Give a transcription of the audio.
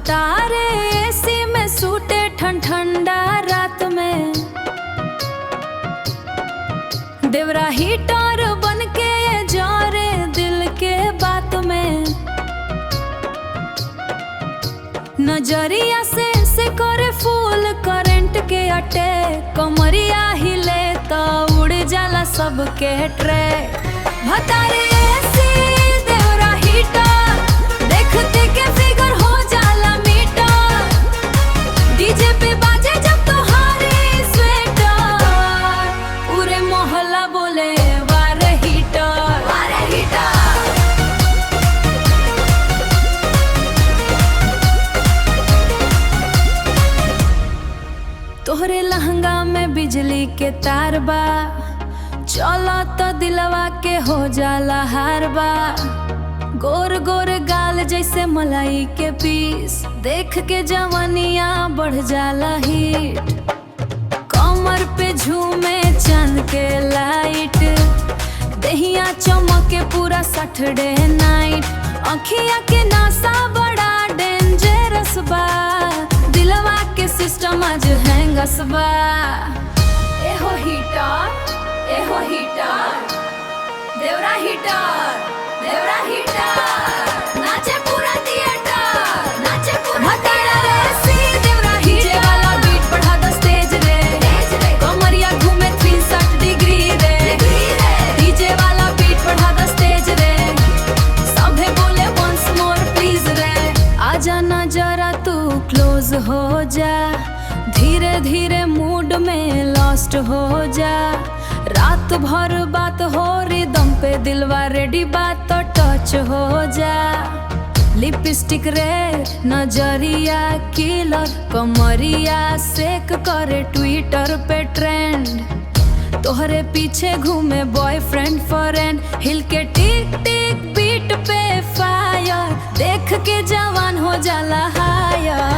भतारे एसी में सूते ठंडा रात में, देवरा हीटर बन के ये जारे दिल के बात में। नजरिया से करे फूल करंट के अटे, कमरिया हिले तो उड़ जाला सबके ट्रे। भतारे एसी देवरा हीटर, देखते के फिगर हो जाला मीटर। डीजे पे बाजे जब तोहारी स्वेटर, पूरे मोहल्ला बोले वारे हीटर वारे हीटर। तोहरे लहंगा में बिजली के तार बा, चलो तो दिलवा के हो जाला हार बा। गोर गोर गाल जैसे मलाई के पीस, देख के जवानिया बढ़ जाला हीट। कमर पे झूमे चांद के लाइट, दहिया चमके पूरा सैटरडे नाइट। अखिया के नासा बड़ा डेंजरस बा, दिलवा के सिस्टम आज हैंगस बा। एहो हीटर, एहो हीटर, देवरा हीटर, देवरा हीटर। नाचे पूरा थिएटर, नाचे पूरा थिएटर। एसी देवरा हीटर वाला बीट बढ़ा द स्टेज रे, कमरिया घूमे 360 डिग्री रे। डीजे वाला बीट बढ़ा द स्टेज रे, सभे बोले वंस मोर प्लीज रे। आजा ना जरा तू क्लोज हो जा, धीरे धीरे मूड में लॉस्ट हो जा। रात भर बात हो रिदम पे, दिलवा रेडी बात तो टच हो जा। लिपस्टिक रेड, नजरिया किलर, कमरिया सेक करे ट्विटर पे ट्रेंड। तोहरे पीछे घूमे बॉयफ्रेंड फॉरेन, हिल के टिक टिक बीट पे फायर, देख के जवान हो जाला हायर।